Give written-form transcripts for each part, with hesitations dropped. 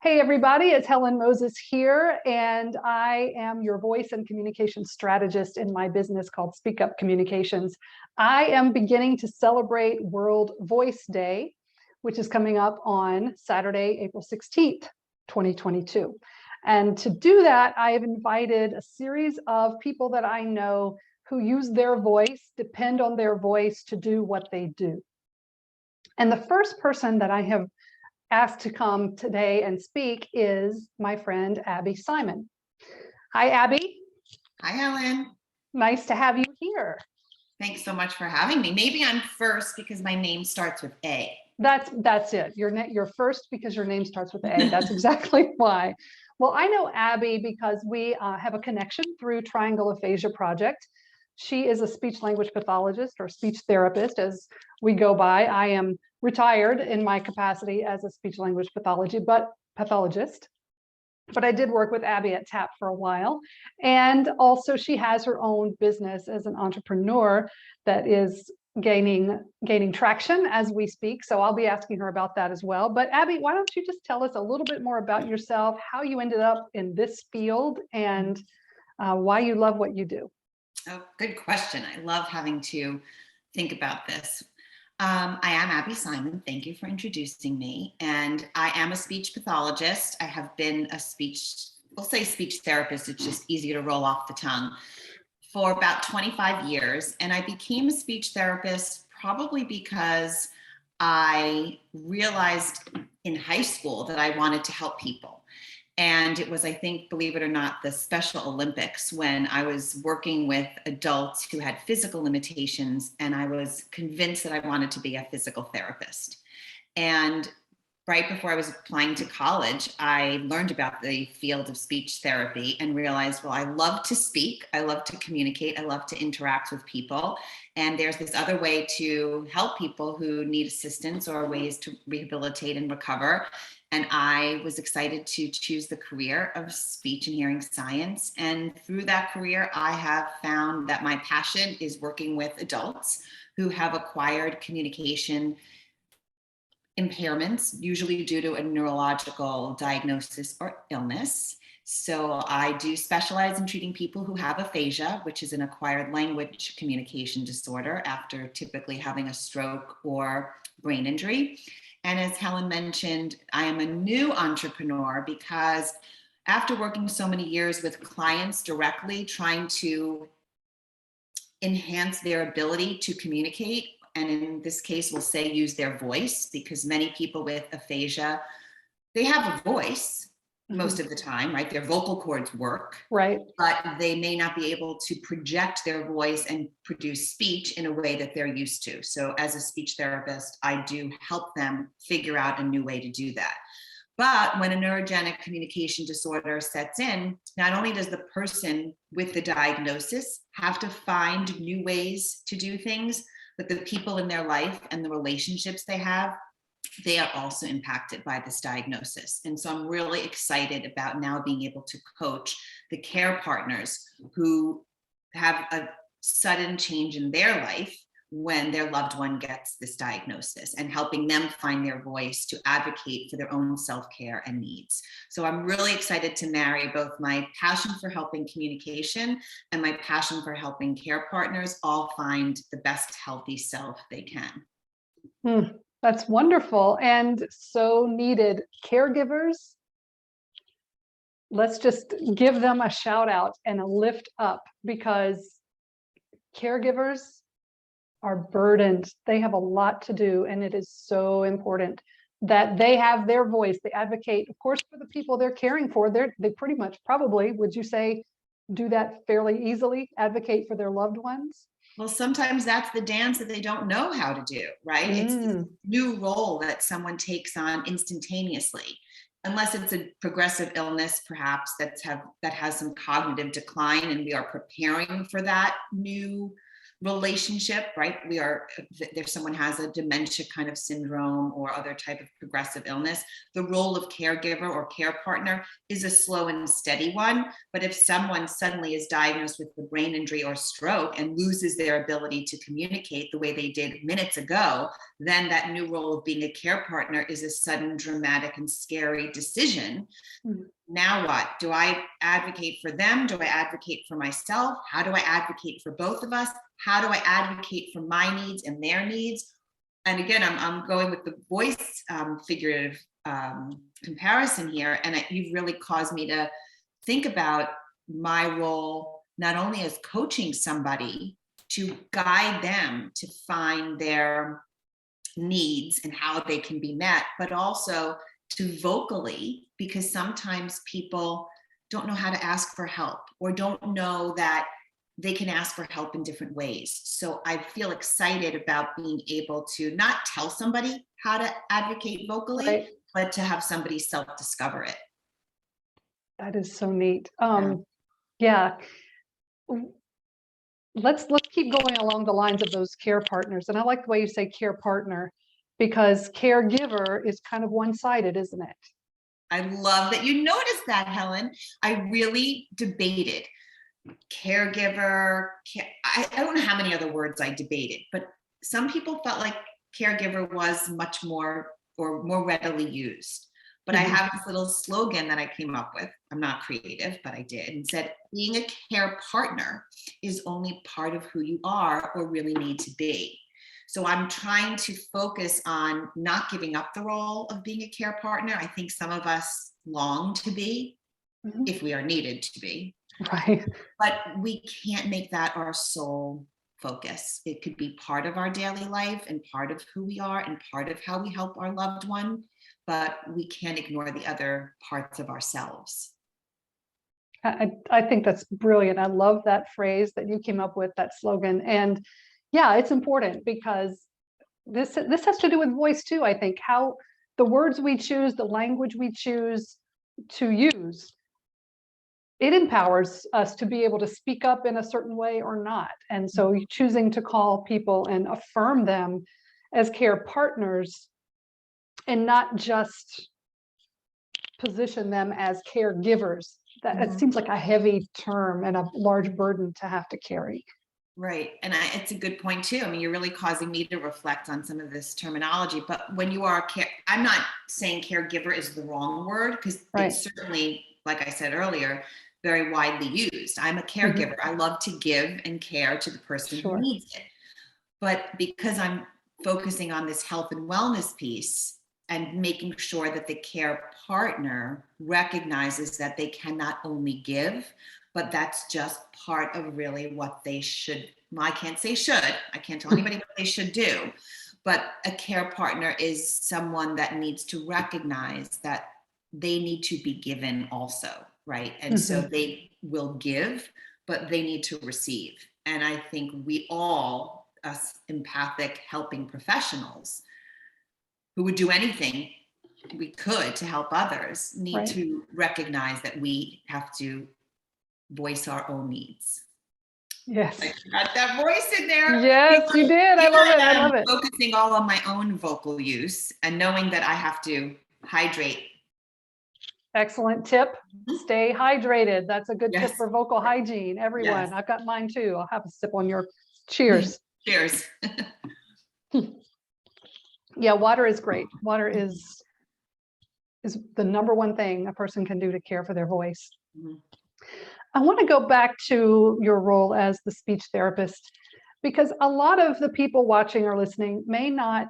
Hey everybody, it's Helen Moses here, and I am your voice and communication strategist in my business called Speak Up Communications. I am beginning to celebrate World Voice Day, which is coming up on Saturday, April 16th, 2022. And to do that, I have invited a series of people that I know who use their voice, depend on their voice to do what they do. And the first person that I have asked to come today and speak is my friend, Abbe Simon. Hi, Abbe. Hi, Helen. Nice to have you here. Thanks so much for having me. Maybe I'm first because my name starts with A. That's it. You're first because your name starts with A. That's exactly why. Well, I know Abbe because we have a connection through Triangle Aphasia Project. She is a speech language pathologist or speech therapist, as we go by. I am retired in my capacity as a speech language pathologist, but I did work with Abbe at TAP for a while. And also she has her own business as an entrepreneur that is gaining traction as we speak. So I'll be asking her about that as well. But Abbe, why don't you just tell us a little bit more about yourself, how you ended up in this field, and why you love what you do? Oh, good question. I love having to think about this. I am Abbe Simon. Thank you for introducing me. And I am a speech pathologist. I have been a we'll say speech therapist. It's just easier to roll off the tongue, for about 25 years. And I became a speech therapist probably because I realized in high school that I wanted to help people. And it was, I think, believe it or not, the Special Olympics when I was working with adults who had physical limitations, and I was convinced that I wanted to be a physical therapist. And right before I was applying to college, I learned about the field of speech therapy and realized, well, I love to speak, I love to communicate, I love to interact with people. And there's this other way to help people who need assistance or ways to rehabilitate and recover. And I was excited to choose the career of speech and hearing science. And through that career, I have found that my passion is working with adults who have acquired communication impairments, usually due to a neurological diagnosis or illness. So I do specialize in treating people who have aphasia, which is an acquired language communication disorder after typically having a stroke or brain injury. And as Helen mentioned, I am a new entrepreneur because after working so many years with clients directly, trying to enhance their ability to communicate, and in this case, we'll say use their voice, because many people with aphasia, they have a voice most of the time, right? Their vocal cords work, right? But they may not be able to project their voice and produce speech in a way that they're used to. So as a speech therapist, I do help them figure out a new way to do that. But when a neurogenic communication disorder sets in, not only does the person with the diagnosis have to find new ways to do things, but the people in their life and the relationships they have, they are also impacted by this diagnosis. And so I'm really excited about now being able to coach the care partners who have a sudden change in their life when their loved one gets this diagnosis, and helping them find their voice to advocate for their own self-care and needs. So I'm really excited to marry both my passion for helping communication and my passion for helping care partners all find the best healthy self they can. That's wonderful and so needed. Caregivers, let's just give them a shout out and a lift up, because caregivers are burdened. They have a lot to do, and it is so important that they have their voice. They advocate, of course, for the people they're caring for. They pretty much probably, would you say, do that fairly easily, advocate for their loved ones? Well, sometimes that's the dance that they don't know how to do, right? It's this new role that someone takes on instantaneously, unless it's a progressive illness, perhaps that has some cognitive decline, and we are preparing for that new relationship, right? There's someone has a dementia kind of syndrome or other type of progressive illness. The role of caregiver or care partner is a slow and steady one. But if someone suddenly is diagnosed with a brain injury or stroke and loses their ability to communicate the way they did minutes ago, then that new role of being a care partner is a sudden, dramatic, and scary decision. Mm-hmm. Now what? Do I advocate for them? Do I advocate for myself? How do I advocate for both of us? How do I advocate for my needs and their needs? And again, I'm going with the voice figurative comparison here. And you've really caused me to think about my role, not only as coaching somebody to guide them to find their needs and how they can be met, but also to vocally, because sometimes people don't know how to ask for help or don't know that they can ask for help in different ways. So I feel excited about being able to not tell somebody how to advocate vocally, right, but to have somebody self-discover it. That is so neat. Yeah. Let's keep going along the lines of those care partners. And I like the way you say care partner, because caregiver is kind of one-sided, isn't it? I love that you noticed that, Helen. I really debated caregiver. I don't know how many other words I debated, but some people felt like caregiver was much more or more readily used. But I have this little slogan that I came up with. I'm not creative, but I did, and said, being a care partner is only part of who you are or really need to be. So I'm trying to focus on not giving up the role of being a care partner. I think some of us long to be, if we are needed to be. Right. But we can't make that our sole focus. It could be part of our daily life and part of who we are and part of how we help our loved one, but we can't ignore the other parts of ourselves. I think that's brilliant. I love that phrase that you came up with, that slogan. And yeah, it's important because this has to do with voice too. I think how the words we choose, the language we choose to use, it empowers us to be able to speak up in a certain way or not. And so choosing to call people and affirm them as care partners and not just position them as caregivers. That it seems like a heavy term and a large burden to have to carry. Right. And it's a good point too. I mean, you're really causing me to reflect on some of this terminology, but when you are I'm not saying caregiver is the wrong word, because it's certainly, like I said earlier, very widely used. I'm a caregiver. I love to give and care to the person who needs it. But because I'm focusing on this health and wellness piece and making sure that the care partner recognizes that they can not only give, but that's just part of really what they should. Well, I can't say should. I can't tell anybody what they should do. But a care partner is someone that needs to recognize that they need to be given also, right? And so they will give, but they need to receive. And I think we all, us empathic helping professionals who would do anything we could to help others, need to recognize that we have to voice our own needs. Yes. I got that voice in there. Yes, you did. I love it. I love it. Focusing all on my own vocal use and knowing that I have to hydrate. Excellent tip. Stay hydrated. That's a good tip for vocal hygiene. Everyone. Yes. I've got mine too. I'll have a sip on your cheers. Cheers. Yeah, water is great. Water is the number one thing a person can do to care for their voice. I want to go back to your role as the speech therapist, because a lot of the people watching or listening may not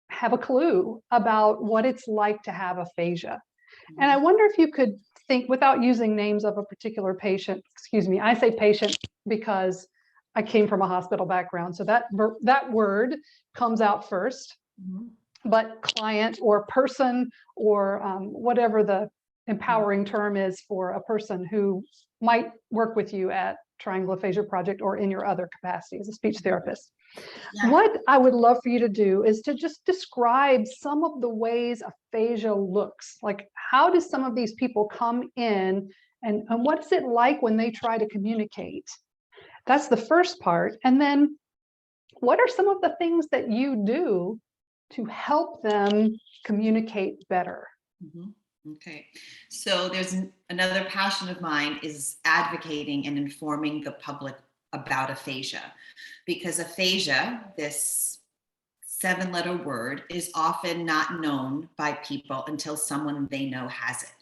have a clue about what it's like to have aphasia. And I wonder if you could think, without using names of a particular patient, excuse me, I say patient because I came from a hospital background, so that word comes out first. But client or person or whatever the empowering term is for a person who might work with you at Triangle Aphasia Project or in your other capacity as a speech therapist. What I would love for you to do is to just describe some of the ways aphasia looks. Like, how do some of these people come in and what is it like when they try to communicate? That's the first part. And then what are some of the things that you do to help them communicate better? Mhm. Okay. So there's another passion of mine is advocating and informing the public about aphasia, because aphasia, this 7-letter word, is often not known by people until someone they know has it.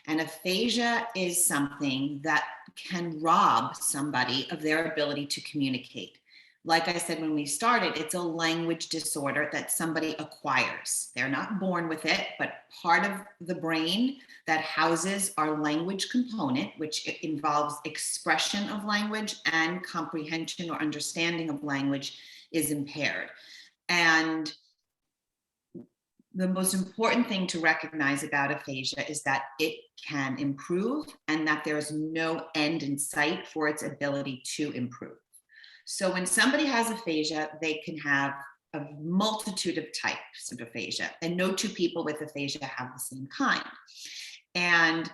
And aphasia is something that can rob somebody of their ability to communicate. Like I said when we started, it's a language disorder that somebody acquires. They're not born with it, but part of the brain that houses our language component, which involves expression of language and comprehension or understanding of language, is impaired. And the most important thing to recognize about aphasia is that it can improve and that there's no end in sight for its ability to improve. So when somebody has aphasia, they can have a multitude of types of aphasia, and no two people with aphasia have the same kind. And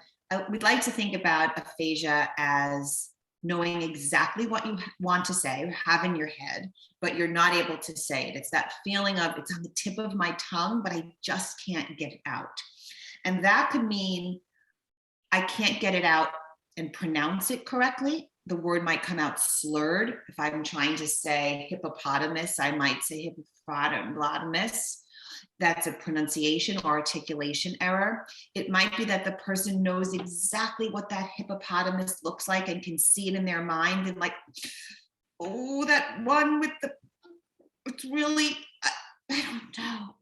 we'd like to think about aphasia as knowing exactly what you want to say or have in your head, but you're not able to say it. It's that feeling of it's on the tip of my tongue, but I just can't get it out. And that could mean I can't get it out and pronounce it correctly. The word might come out slurred. If I'm trying to say hippopotamus, I might say hippopotamus. That's a pronunciation or articulation error. It might be that the person knows exactly what that hippopotamus looks like and can see it in their mind and like, oh, that one with the, it's really, I don't know.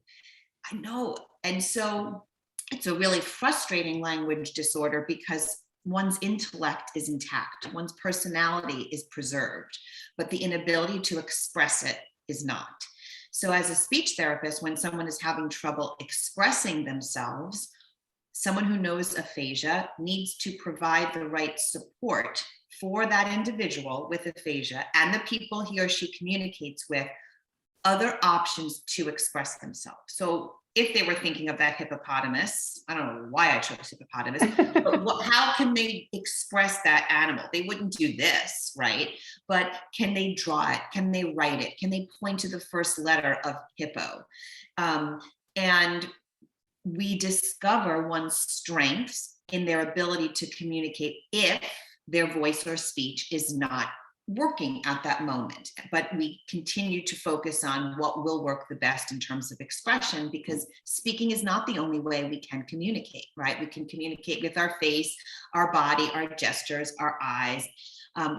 I know. And so it's a really frustrating language disorder because one's intellect is intact, one's personality is preserved, but the inability to express it is not. So as a speech therapist, when someone is having trouble expressing themselves, someone who knows aphasia needs to provide the right support for that individual with aphasia and the people he or she communicates with other options to express themselves. So if they were thinking of that hippopotamus, I don't know why I chose hippopotamus, but how can they express that animal? They wouldn't do this, right? But can they draw it? Can they write it? Can they point to the first letter of hippo? And we discover one's strengths in their ability to communicate if their voice or speech is not working at that moment. But we continue to focus on what will work the best in terms of expression, because speaking is not the only way we can communicate, right? We can communicate with our face, our body, our gestures, our eyes,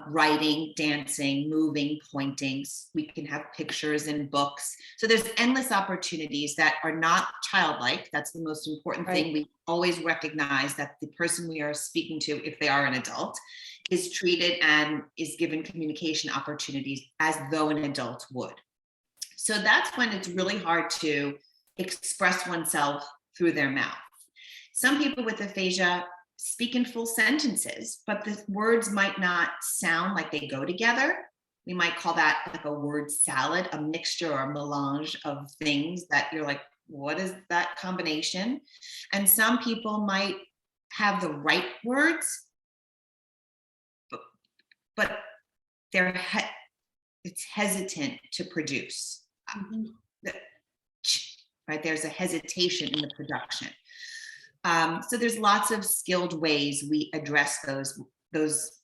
writing, dancing, moving, pointing. We can have pictures and books. So there's endless opportunities that are not childlike. That's the most important thing. We always recognize that the person we are speaking to, if they are an adult, is treated and is given communication opportunities as though an adult would. So that's when it's really hard to express oneself through their mouth. Some people with aphasia speak in full sentences, but the words might not sound like they go together. We might call that like a word salad, a mixture or a melange of things that you're like, what is that combination? And some people might have the right words, but it's hesitant to produce. Right? There's a hesitation in the production. So there's lots of skilled ways we address those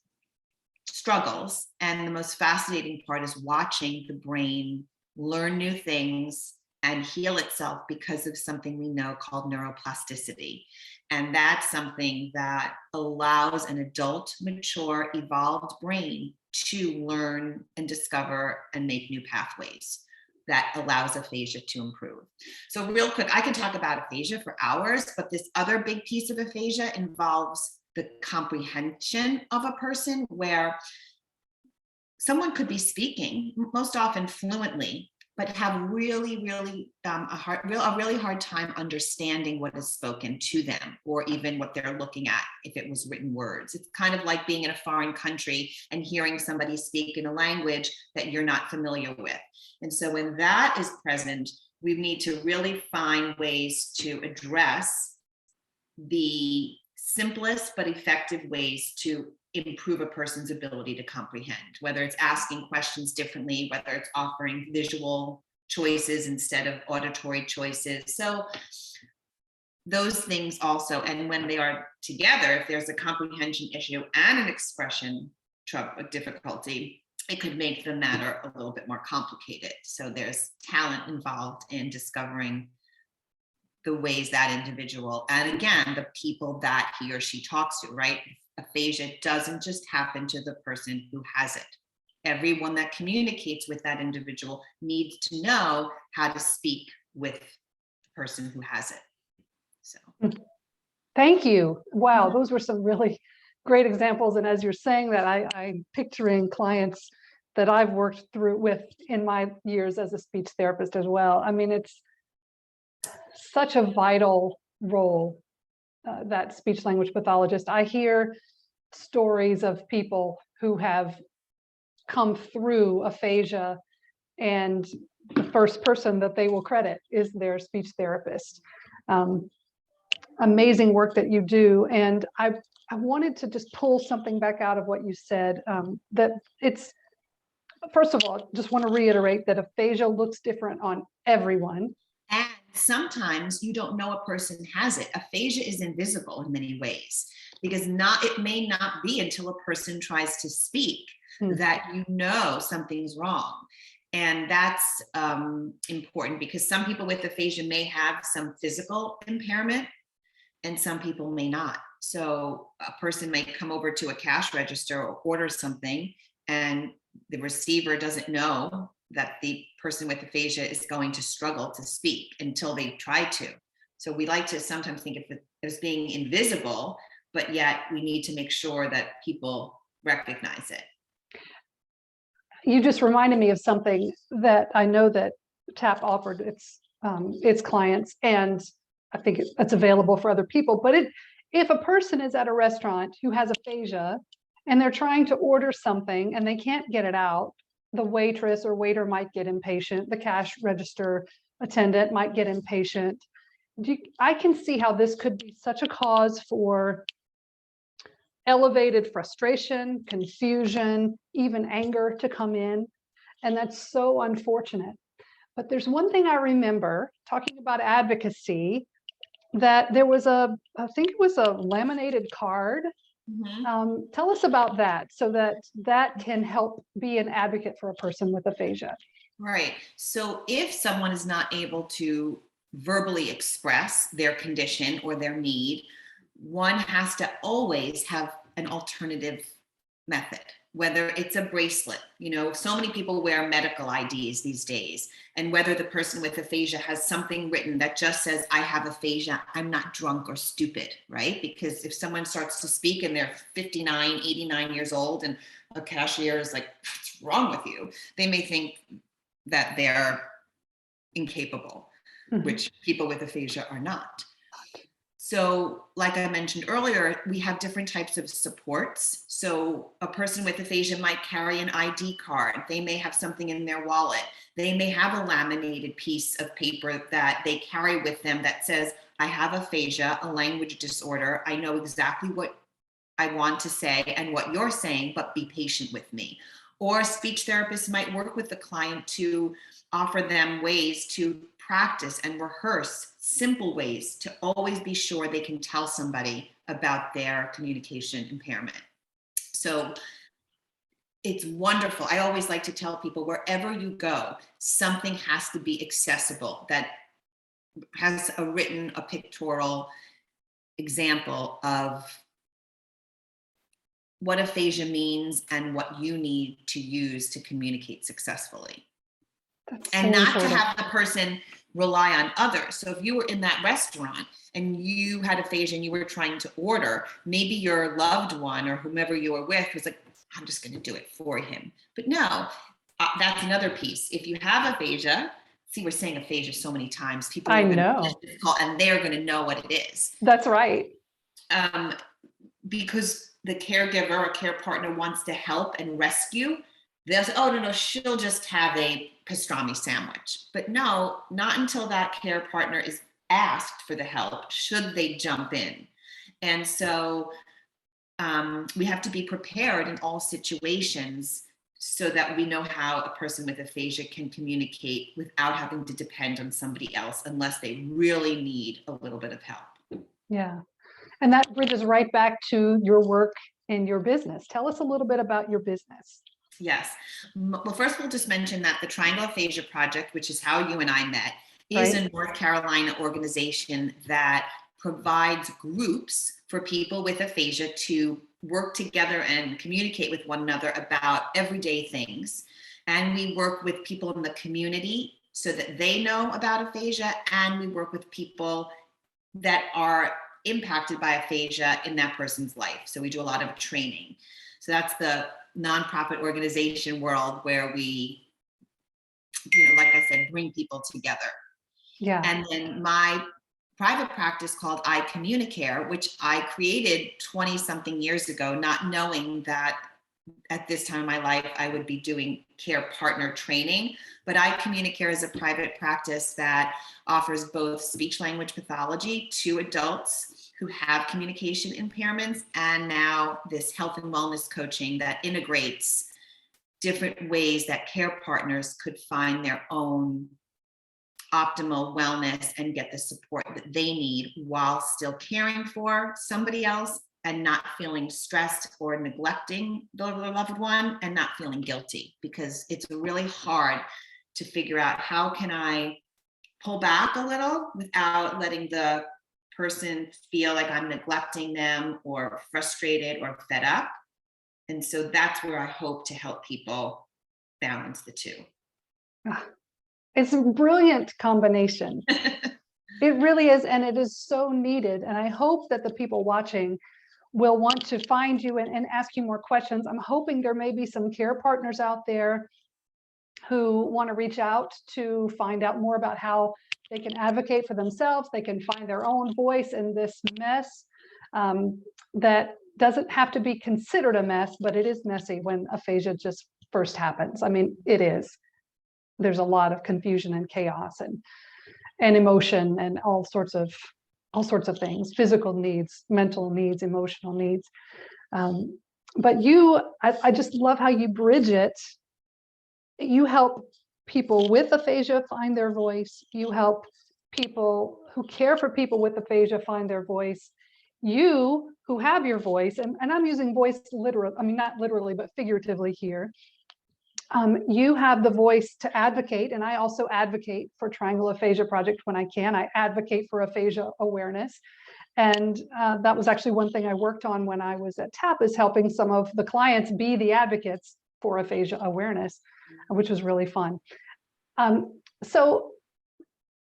struggles. And the most fascinating part is watching the brain learn new things and heal itself because of something we know called neuroplasticity. And that's something that allows an adult, mature, evolved brain to learn and discover and make new pathways that allows aphasia to improve. So real quick, I can talk about aphasia for hours, but this other big piece of aphasia involves the comprehension of a person, where someone could be speaking, most often fluently, but have a really hard time understanding what is spoken to them, or even what they're looking at if it was written words. It's kind of like being in a foreign country and hearing somebody speak in a language that you're not familiar with. And so when that is present, we need to really find ways to address the simplest but effective ways to improve a person's ability to comprehend, whether it's asking questions differently, whether it's offering visual choices instead of auditory choices. So those things also, and when they are together, if there's a comprehension issue and an expression difficulty, it could make the matter a little bit more complicated. So there's talent involved in discovering the ways that individual, and again, the people that he or she talks to, right? Aphasia doesn't just happen to the person who has it. Everyone that communicates with that individual needs to know how to speak with the person who has it. So. Thank you. Wow, those were some really great examples. And as you're saying that, I'm picturing clients that I've worked through with in my years as a speech therapist as well. I mean, it's such a vital role, that speech language pathologist. I hear stories of people who have come through aphasia, and the first person that they will credit is their speech therapist. Amazing work that you do. And I wanted to just pull something back out of what you said, that it's, first of all, just want to reiterate that aphasia looks different on everyone. And sometimes you don't know a person has it. Aphasia is invisible in many ways, because it may not be until a person tries to speak that you know something's wrong. And that's important, because some people with aphasia may have some physical impairment and some people may not. So a person may come over to a cash register or order something, and the receiver doesn't know that the person with aphasia is going to struggle to speak until they try to. So we like to sometimes think of it as being invisible, but yet we need to make sure that people recognize it. You just reminded me of something that I know that TAP offered its clients, and I think it's available for other people. But if a person is at a restaurant who has aphasia and they're trying to order something and they can't get it out, the waitress or waiter might get impatient. The cash register attendant might get impatient. I can see how this could be such a cause for elevated frustration, confusion, even anger to come in. And that's so unfortunate. But there's one thing I remember talking about advocacy, that there was I think it was a laminated card. Tell us about that, so that can help be an advocate for a person with aphasia. Right. So if someone is not able to verbally express their condition or their need, one has to always have an alternative method, whether it's a bracelet. So many people wear medical IDs these days, and whether the person with aphasia has something written that just says, I have aphasia, I'm not drunk or stupid, right? Because if someone starts to speak and they're 59, 89 years old, and a cashier is like, what's wrong with you? They may think that they're incapable, which people with aphasia are not. So like I mentioned earlier, we have different types of supports. So a person with aphasia might carry an ID card. They may have something in their wallet. They may have a laminated piece of paper that they carry with them that says, I have aphasia, a language disorder. I know exactly what I want to say and what you're saying, but be patient with me. Or a speech therapist might work with the client to offer them ways to practice and rehearse simple ways to always be sure they can tell somebody about their communication impairment. So it's wonderful. I always like to tell people, wherever you go, something has to be accessible that has a pictorial example of what aphasia means and what you need to use to communicate successfully. And not to have the person rely on others. So if you were in that restaurant and you had aphasia and you were trying to order, maybe your loved one or whomever you were with was like, I'm just going to do it for him. But no, that's another piece. If you have aphasia, see, we're saying aphasia so many times. People I know. And they're going to know what it is. That's right. Because the caregiver or care partner wants to help and rescue, they'll say, oh, no, she'll just have a pastrami sandwich. But no, not until that care partner is asked for the help should they jump in. And so we have to be prepared in all situations so that we know how a person with aphasia can communicate without having to depend on somebody else unless they really need a little bit of help. Yeah. And that bridges right back to your work in your business. Tell us a little bit about your business. Yes. Well, first we'll just mention that the Triangle Aphasia Project, which is how you and I met, is Right. a North Carolina organization that provides groups for people with aphasia to work together and communicate with one another about everyday things. And we work with people in the community so that they know about aphasia, and we work with people that are impacted by aphasia in that person's life. So we do a lot of training. So that's the nonprofit organization world where we, like I said, bring people together. Yeah. And then my private practice called I Communicare, which I created 20 something years ago, not knowing that at this time in my life I would be doing care partner training. But I Communicare is a private practice that offers both speech language pathology to adults who have communication impairments, and now this health and wellness coaching that integrates different ways that care partners could find their own optimal wellness and get the support that they need while still caring for somebody else and not feeling stressed or neglecting their loved one and not feeling guilty, because it's really hard to figure out how can I pull back a little without letting the person feel like I'm neglecting them or frustrated or fed up. And so that's where I hope to help people balance the two. It's a brilliant combination. It really is, and it is so needed. And I hope that the people watching will want to find you and ask you more questions. I'm hoping there may be some care partners out there who want to reach out to find out more about how they can advocate for themselves. They can find their own voice in this mess that doesn't have to be considered a mess, but it is messy when aphasia just first happens. I mean, it is. There's a lot of confusion and chaos and emotion and all sorts of things, physical needs, mental needs, emotional needs. But I just love how you bridge it. You help people with aphasia find their voice. You help people who care for people with aphasia find their voice. You who have your voice, and I'm using voice literally, I mean, not literally, but figuratively here. You have the voice to advocate, and I also advocate for Triangle Aphasia Project when I can. I advocate for aphasia awareness. And that was actually one thing I worked on when I was at TAP, is helping some of the clients be the advocates for aphasia awareness, which was really fun. So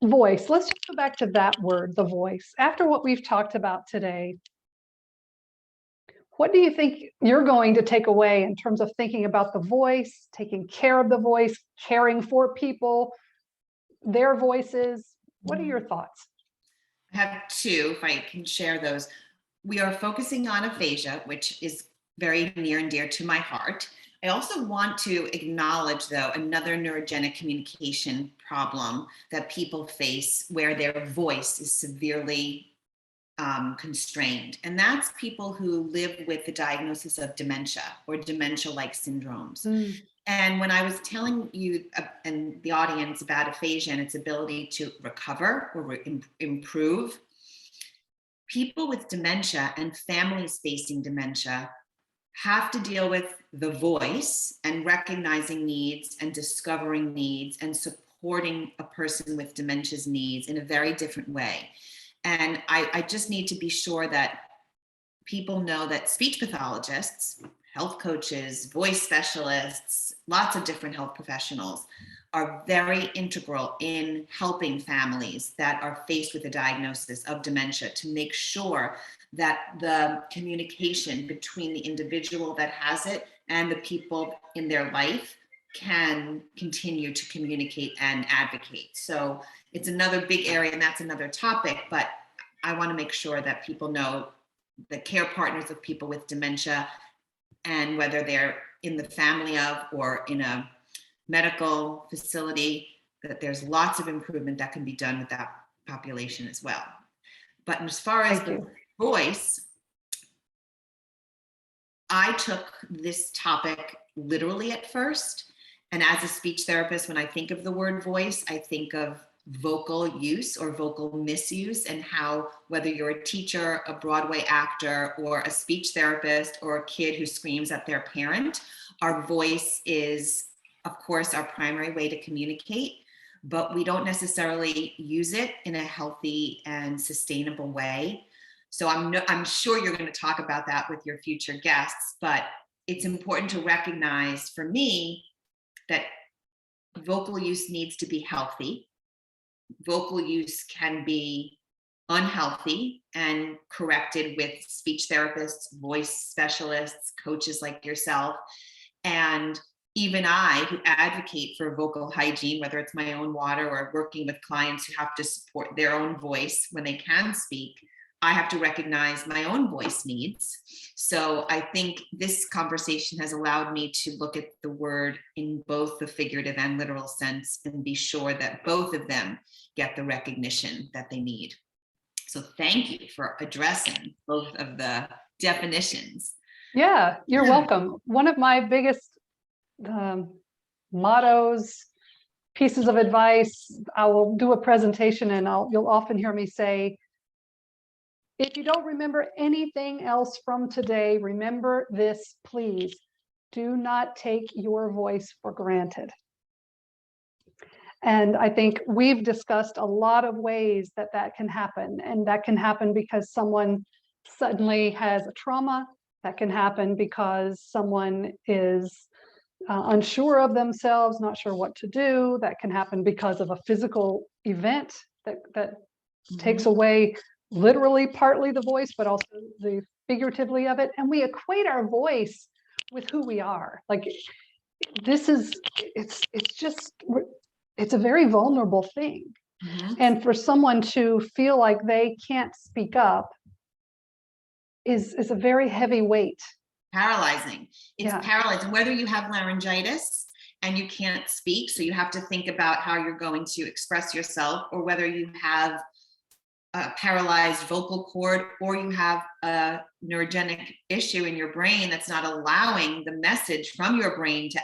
voice, let's just go back to that word, the voice. After what we've talked about today, what do you think you're going to take away in terms of thinking about the voice, taking care of the voice, caring for people, their voices? What are your thoughts? I have two, if I can share those. We are focusing on aphasia, which is very near and dear to my heart. I also want to acknowledge, though, another neurogenic communication problem that people face where their voice is severely constrained. And that's people who live with the diagnosis of dementia or dementia-like syndromes. And when I was telling you and the audience about aphasia and its ability to recover or improve, people with dementia and families facing dementia have to deal with the voice and recognizing needs and discovering needs and supporting a person with dementia's needs in a very different way. And I just need to be sure that people know that speech pathologists, health coaches, voice specialists, lots of different health professionals are very integral in helping families that are faced with a diagnosis of dementia to make sure that the communication between the individual that has it and the people in their life can continue to communicate and advocate. So it's another big area, and that's another topic, but I want to make sure that people know the care partners of people with dementia, and whether they're in the family of or in a medical facility, that there's lots of improvement that can be done with that population as well. But as far as the voice, I took this topic literally at first. And as a speech therapist, when I think of the word voice, I think of vocal use or vocal misuse, and how, whether you're a teacher, a Broadway actor, or a speech therapist, or a kid who screams at their parent, our voice is, of course, our primary way to communicate, but we don't necessarily use it in a healthy and sustainable way. So I'm sure you're going to talk about that with your future guests, but it's important to recognize, for me, that vocal use needs to be healthy. Vocal use can be unhealthy and corrected with speech therapists, voice specialists, coaches like yourself. And even I, who advocate for vocal hygiene, whether it's my own water or working with clients who have to support their own voice when they can speak, I have to recognize my own voice needs. So I think this conversation has allowed me to look at the word in both the figurative and literal sense, and be sure that both of them get the recognition that they need. So thank you for addressing both of the definitions. Yeah, you're welcome. One of my biggest mottos, pieces of advice, I will do a presentation and you'll often hear me say, if you don't remember anything else from today, remember this, please. Do not take your voice for granted. And I think we've discussed a lot of ways that that can happen. And that can happen because someone suddenly has a trauma. That can happen because someone is unsure of themselves, not sure what to do. That can happen because of a physical event that takes away literally partly the voice, but also the figuratively of it. And we equate our voice with who we are. Like this is, it's a very vulnerable thing. And for someone to feel like they can't speak up is a very heavy weight. Paralyzing. It's paralyzing, whether you have laryngitis and you can't speak, so you have to think about how you're going to express yourself, or whether you have a paralyzed vocal cord, or you have a neurogenic issue in your brain that's not allowing the message from your brain to,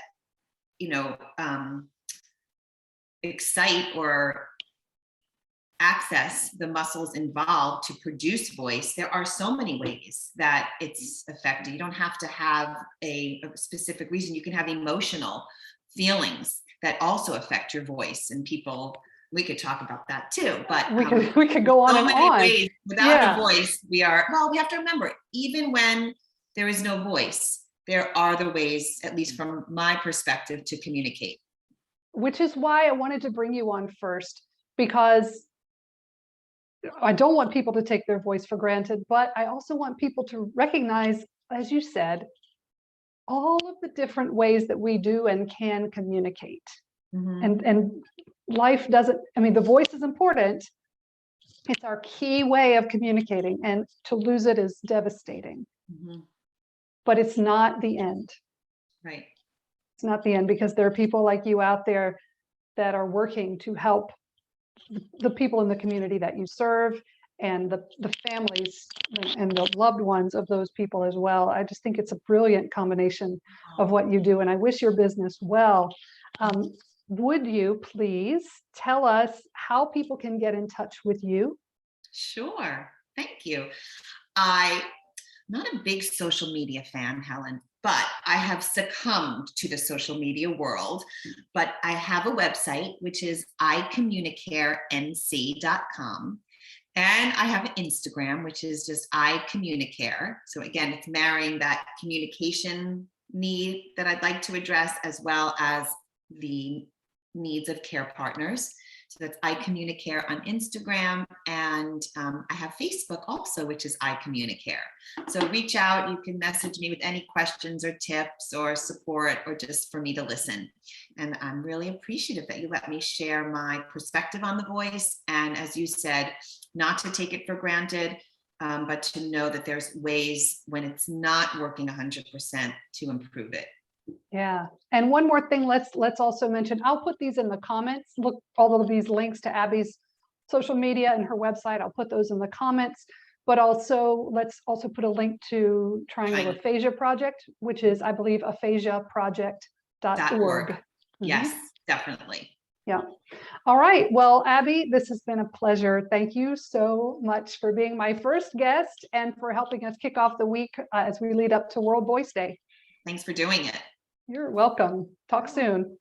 excite or access the muscles involved to produce voice. There are so many ways that it's affected. You don't have to have a specific reason. You can have emotional feelings that also affect your voice, and we could talk about that too, but we could go on so and many on. ways. Without a voice, we have to remember, even when there is no voice, there are the ways, at least from my perspective, to communicate. Which is why I wanted to bring you on first, because I don't want people to take their voice for granted, but I also want people to recognize, as you said, all of the different ways that we do and can communicate. And life doesn't, the voice is important. It's our key way of communicating, and to lose it is devastating. But it's not the end. Right. It's not the end, because there are people like you out there that are working to help the people in the community that you serve, and the families and the loved ones of those people as well. I just think it's a brilliant combination of what you do, and I wish your business well. Would you please tell us how people can get in touch with you? Sure. Thank you. I'm not a big social media fan, Helen, but I have succumbed to the social media world. But I have a website, which is iCommunicareNC.com. And I have Instagram, which is just iCommunicare. So again, it's marrying that communication need that I'd like to address, as well as the needs of care partners. So that's iCommunicare on Instagram, and I have Facebook also, which is iCommunicare. So reach out. You can message me with any questions or tips or support, or just for me to listen. And I'm really appreciative that you let me share my perspective on the voice. And as you said, not to take it for granted, but to know that there's ways when it's not working 100% to improve it. Yeah. And one more thing, let's also mention, I'll put these in the comments. Look, all of these links to Abby's social media and her website, I'll put those in the comments. but also let's also put a link to Triangle Triangle. Aphasia Project, which is, I believe, aphasiaproject.org. Yes, definitely. Yeah. All right. Well, Abbe, this has been a pleasure. Thank you so much for being my first guest and for helping us kick off the week as we lead up to World Voice Day. Thanks for doing it. You're welcome. Talk soon.